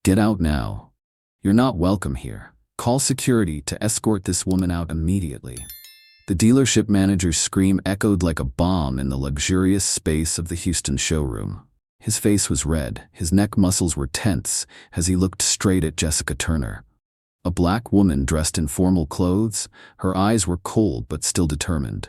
Get out now. You're not welcome here. Call security to escort this woman out immediately." The dealership manager's scream echoed like a bomb in the luxurious space of the Houston showroom. His face was red, his neck muscles were tense as he looked straight at Jessica Turner. A black woman dressed in formal clothes, her eyes were cold but still determined.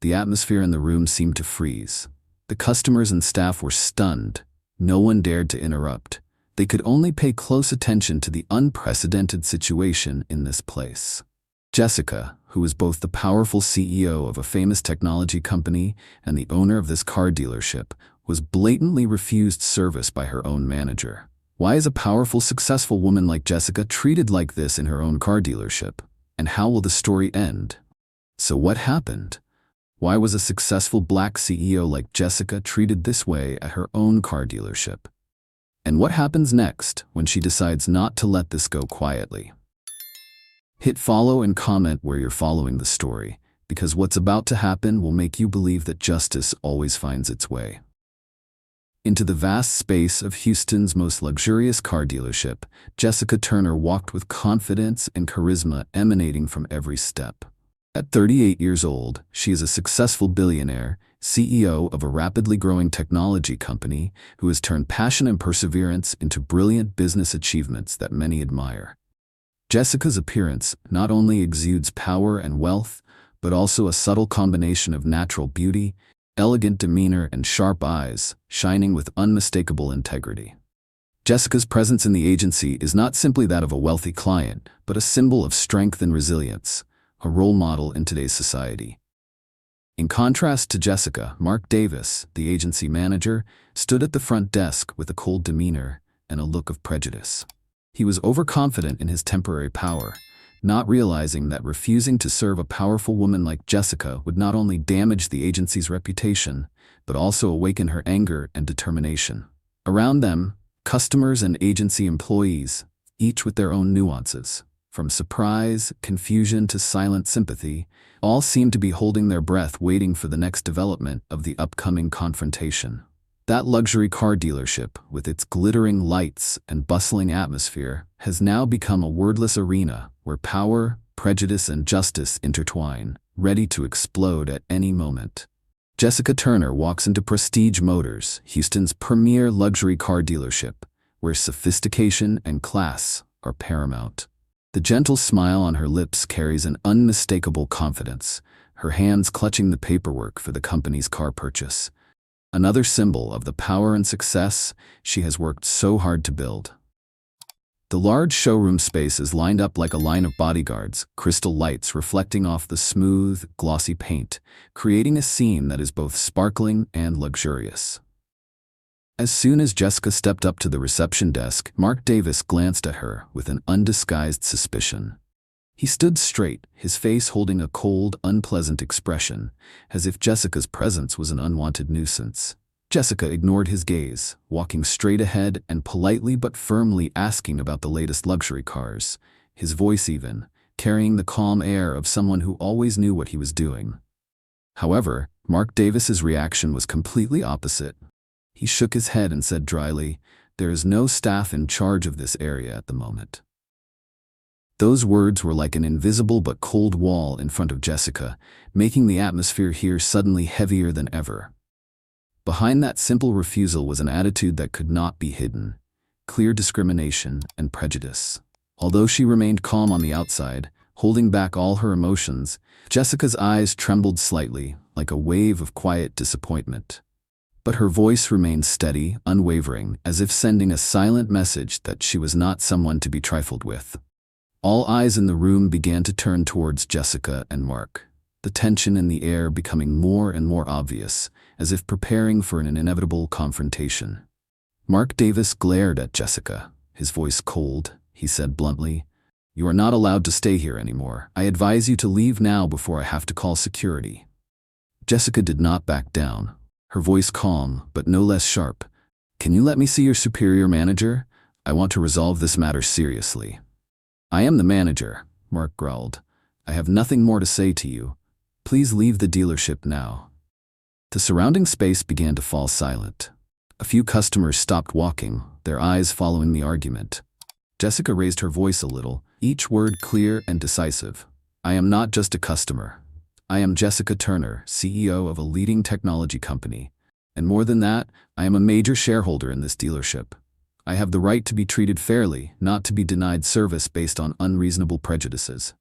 The atmosphere in the room seemed to freeze. The customers and staff were stunned. No one dared to interrupt. They could only pay close attention to the unprecedented situation in this place. Jessica, who was both the powerful CEO of a famous technology company and the owner of this car dealership, was blatantly refused service by her own manager. Why is a powerful, successful woman like Jessica treated like this in her own car dealership? And how will the story end? So what happened? Why was a successful black CEO like Jessica treated this way at her own car dealership? And what happens next when she decides not to let this go quietly? Hit follow and comment where you're following the story, because what's about to happen will make you believe that justice always finds its way. Into the vast space of Houston's most luxurious car dealership, Jessica Turner walked with confidence and charisma emanating from every step. At 38 years old, she is a successful billionaire, CEO of a rapidly growing technology company who has turned passion and perseverance into brilliant business achievements that many admire. Jessica's appearance not only exudes power and wealth, but also a subtle combination of natural beauty, elegant demeanor, and sharp eyes, shining with unmistakable integrity. Jessica's presence in the agency is not simply that of a wealthy client, but a symbol of strength and resilience, a role model in today's society. In contrast to Jessica, Mark Davis, the agency manager, stood at the front desk with a cold demeanor and a look of prejudice. He was overconfident in his temporary power, not realizing that refusing to serve a powerful woman like Jessica would not only damage the agency's reputation, but also awaken her anger and determination. Around them, customers and agency employees, each with their own nuances, from surprise, confusion to silent sympathy, all seemed to be holding their breath waiting for the next development of the upcoming confrontation. That luxury car dealership, with its glittering lights and bustling atmosphere, has now become a wordless arena where power, prejudice, and justice intertwine, ready to explode at any moment. Jessica Turner walks into Prestige Motors, Houston's premier luxury car dealership, where sophistication and class are paramount. The gentle smile on her lips carries an unmistakable confidence, her hands clutching the paperwork for the company's car purchase. Another symbol of the power and success she has worked so hard to build. The large showroom space is lined up like a line of bodyguards, crystal lights reflecting off the smooth, glossy paint, creating a scene that is both sparkling and luxurious. As soon as Jessica stepped up to the reception desk, Mark Davis glanced at her with an undisguised suspicion. He stood straight, his face holding a cold, unpleasant expression, as if Jessica's presence was an unwanted nuisance. Jessica ignored his gaze, walking straight ahead and politely but firmly asking about the latest luxury cars, his voice even, carrying the calm air of someone who always knew what he was doing. However, Mark Davis's reaction was completely opposite. He shook his head and said dryly, "There is no staff in charge of this area at the moment." Those words were like an invisible but cold wall in front of Jessica, making the atmosphere here suddenly heavier than ever. Behind that simple refusal was an attitude that could not be hidden, clear discrimination and prejudice. Although she remained calm on the outside, holding back all her emotions, Jessica's eyes trembled slightly, like a wave of quiet disappointment. But her voice remained steady, unwavering, as if sending a silent message that she was not someone to be trifled with. All eyes in the room began to turn towards Jessica and Mark, the tension in the air becoming more and more obvious, as if preparing for an inevitable confrontation. Mark Davis glared at Jessica, his voice cold. He said bluntly, "You are not allowed to stay here anymore. I advise you to leave now before I have to call security." Jessica did not back down, her voice calm but no less sharp. "Can you let me see your superior manager? I want to resolve this matter seriously." "I am the manager," Mark growled. "I have nothing more to say to you. Please leave the dealership now." The surrounding space began to fall silent. A few customers stopped walking, their eyes following the argument. Jessica raised her voice a little, each word clear and decisive. I am not just a customer. I am Jessica Turner, CEO of a leading technology company. And more than that, I am a major shareholder in this dealership. I have the right to be treated fairly, not to be denied service based on unreasonable prejudices.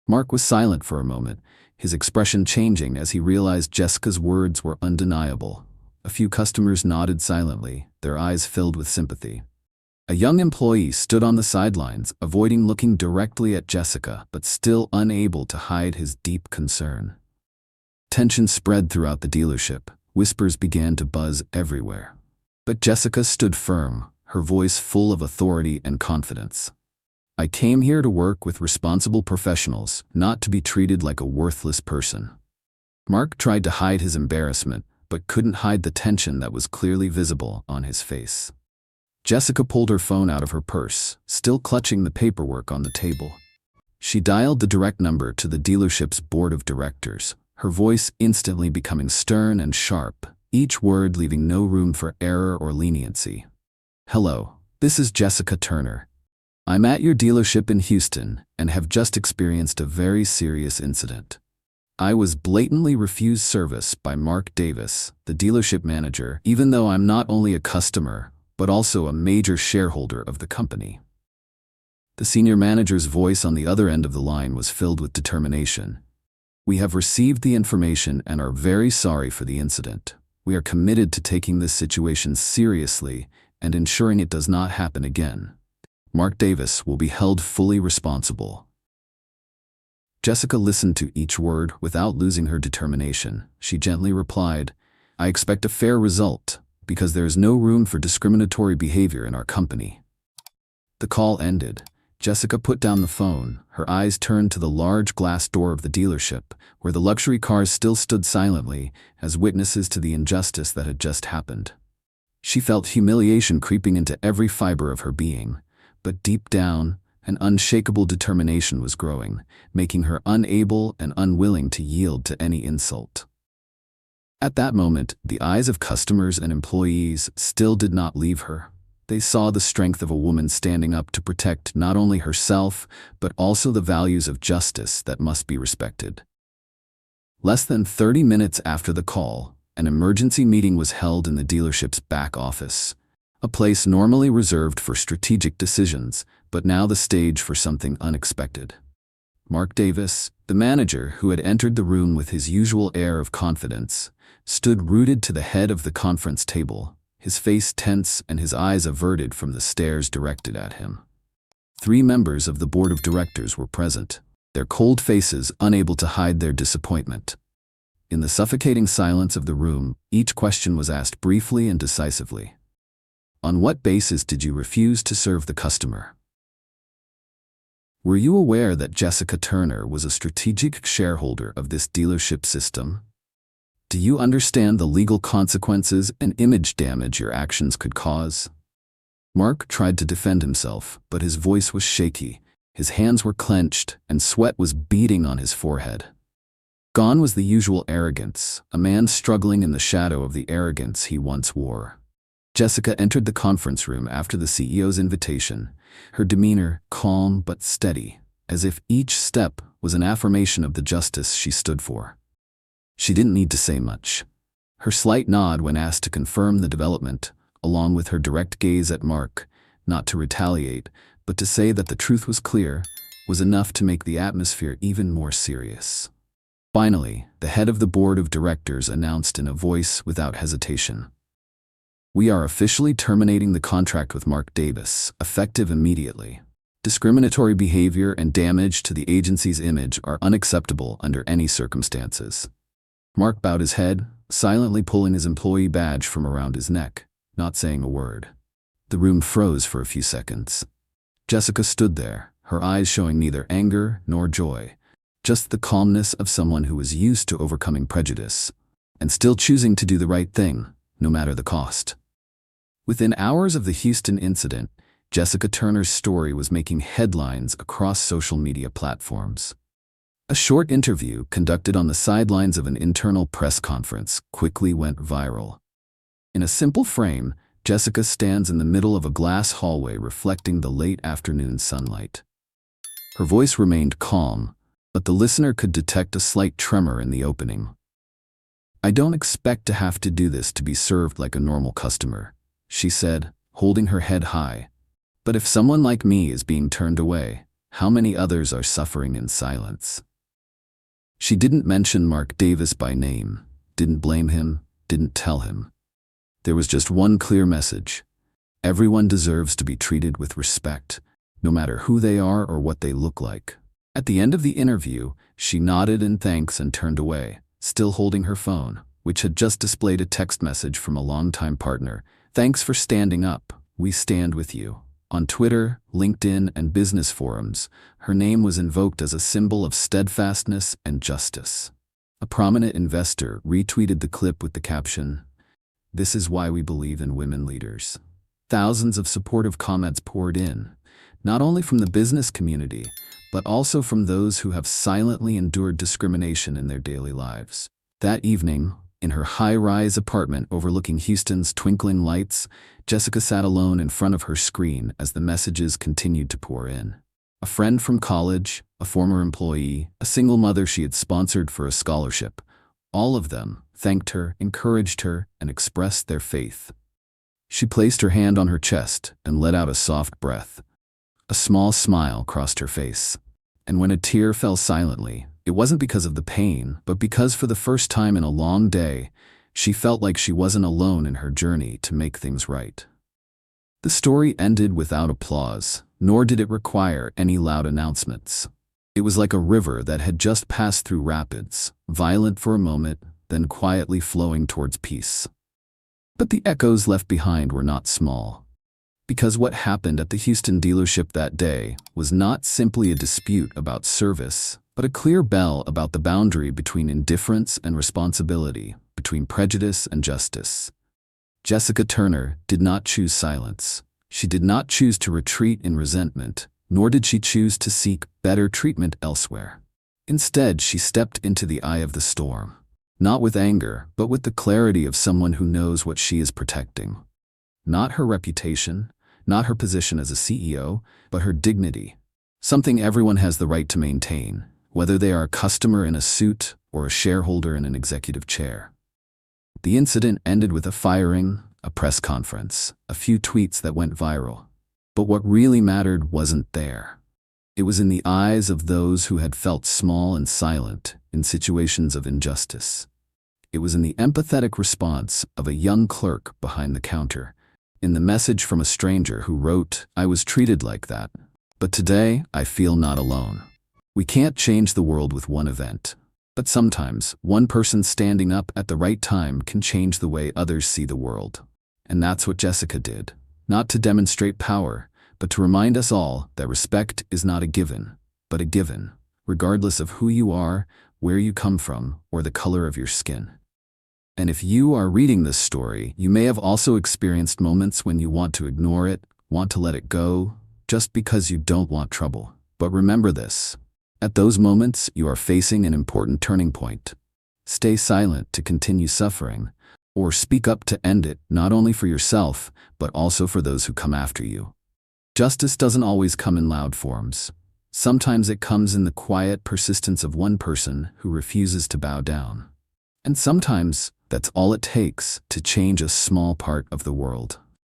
Mark was silent for a moment, his expression changing as he realized Jessica's words were undeniable. A few customers nodded silently, their eyes filled with sympathy. A young employee stood on the sidelines, avoiding looking directly at Jessica, but still unable to hide his deep concern. Tension spread throughout the dealership. Whispers began to buzz everywhere. But Jessica stood firm, her voice full of authority and confidence. I came here to work with responsible professionals, not to be treated like a worthless person. Mark tried to hide his embarrassment, but couldn't hide the tension that was clearly visible on his face. Jessica pulled her phone out of her purse, still clutching the paperwork on the table. She dialed the direct number to the dealership's board of directors, her voice instantly becoming stern and sharp, each word leaving no room for error or leniency. Hello, this is Jessica Turner. I'm at your dealership in Houston and have just experienced a very serious incident. I was blatantly refused service by Mark Davis, the dealership manager, even though I'm not only a customer, but also a major shareholder of the company. The senior manager's voice on the other end of the line was filled with determination. We have received the information and are very sorry for the incident. We are committed to taking this situation seriously and ensuring it does not happen again. Mark Davis will be held fully responsible. Jessica listened to each word without losing her determination. She gently replied, I expect a fair result, because there is no room for discriminatory behavior in our company. The call ended. Jessica put down the phone, her eyes turned to the large glass door of the dealership, where the luxury cars still stood silently as witnesses to the injustice that had just happened. She felt humiliation creeping into every fiber of her being, but deep down, an unshakable determination was growing, making her unable and unwilling to yield to any insult. At that moment, the eyes of customers and employees still did not leave her. They saw the strength of a woman standing up to protect not only herself, but also the values of justice that must be respected. Less than 30 minutes after the call, an emergency meeting was held in the dealership's back office, a place normally reserved for strategic decisions, but now the stage for something unexpected. Mark Davis, the manager who had entered the room with his usual air of confidence, stood rooted to the head of the conference table, his face tense and his eyes averted from the stares directed at him. 3 members of the board of directors were present, their cold faces unable to hide their disappointment. In the suffocating silence of the room, each question was asked briefly and decisively. On what basis did you refuse to serve the customer? Were you aware that Jessica Turner was a strategic shareholder of this dealership system? Do you understand the legal consequences and image damage your actions could cause? Mark tried to defend himself, but his voice was shaky, his hands were clenched, and sweat was beading on his forehead. Gone was the usual arrogance, a man struggling in the shadow of the arrogance he once wore. Jessica entered the conference room after the CEO's invitation, her demeanor calm but steady, as if each step was an affirmation of the justice she stood for. She didn't need to say much. Her slight nod when asked to confirm the development, along with her direct gaze at Mark, not to retaliate, but to say that the truth was clear, was enough to make the atmosphere even more serious. Finally, the head of the board of directors announced in a voice without hesitation. We are officially terminating the contract with Mark Davis, effective immediately. Discriminatory behavior and damage to the agency's image are unacceptable under any circumstances. Mark bowed his head, silently pulling his employee badge from around his neck, not saying a word. The room froze for a few seconds. Jessica stood there, her eyes showing neither anger nor joy, just the calmness of someone who was used to overcoming prejudice, and still choosing to do the right thing, no matter the cost. Within hours of the Houston incident, Jessica Turner's story was making headlines across social media platforms. A short interview conducted on the sidelines of an internal press conference quickly went viral. In a simple frame, Jessica stands in the middle of a glass hallway reflecting the late afternoon sunlight. Her voice remained calm, but the listener could detect a slight tremor in the opening. "I don't expect to have to do this to be served like a normal customer," she said, holding her head high. "But if someone like me is being turned away, how many others are suffering in silence?" She didn't mention Mark Davis by name, didn't blame him, didn't tell him. There was just one clear message. Everyone deserves to be treated with respect, no matter who they are or what they look like. At the end of the interview, she nodded in thanks and turned away, still holding her phone, which had just displayed a text message from a longtime partner. "Thanks for standing up. We stand with you." On Twitter, LinkedIn, and business forums, her name was invoked as a symbol of steadfastness and justice. A prominent investor retweeted the clip with the caption, "This is why we believe in women leaders." Thousands of supportive comments poured in, not only from the business community, but also from those who have silently endured discrimination in their daily lives. That evening, in her high-rise apartment overlooking Houston's twinkling lights, Jessica sat alone in front of her screen as the messages continued to pour in. A friend from college, a former employee, a single mother she had sponsored for a scholarship, all of them thanked her, encouraged her, and expressed their faith. She placed her hand on her chest and let out a soft breath. A small smile crossed her face. And when a tear fell silently, it wasn't because of the pain, but because for the first time in a long day, she felt like she wasn't alone in her journey to make things right. The story ended without applause, nor did it require any loud announcements. It was like a river that had just passed through rapids, violent for a moment, then quietly flowing towards peace. But the echoes left behind were not small. Because what happened at the Houston dealership that day was not simply a dispute about service, but a clear bell about the boundary between indifference and responsibility, between prejudice and justice. Jessica Turner did not choose silence. She did not choose to retreat in resentment, nor did she choose to seek better treatment elsewhere. Instead, she stepped into the eye of the storm, not with anger, but with the clarity of someone who knows what she is protecting. Not her reputation, not her position as a CEO, but her dignity, something everyone has the right to maintain, whether they are a customer in a suit or a shareholder in an executive chair. The incident ended with a firing, a press conference, a few tweets that went viral. But what really mattered wasn't there. It was in the eyes of those who had felt small and silent in situations of injustice. It was in the empathetic response of a young clerk behind the counter, in the message from a stranger who wrote, "I was treated like that, but today I feel not alone." We can't change the world with one event, but sometimes one person standing up at the right time can change the way others see the world. And that's what Jessica did, not to demonstrate power, but to remind us all that respect is not a given, but a given, regardless of who you are, where you come from, or the color of your skin. And if you are reading this story, you may have also experienced moments when you want to ignore it, want to let it go, just because you don't want trouble. But remember this. At those moments, you are facing an important turning point. Stay silent to continue suffering, or speak up to end it, not only for yourself, but also for those who come after you. Justice doesn't always come in loud forms. Sometimes it comes in the quiet persistence of one person who refuses to bow down. And sometimes that's all it takes to change a small part of the world.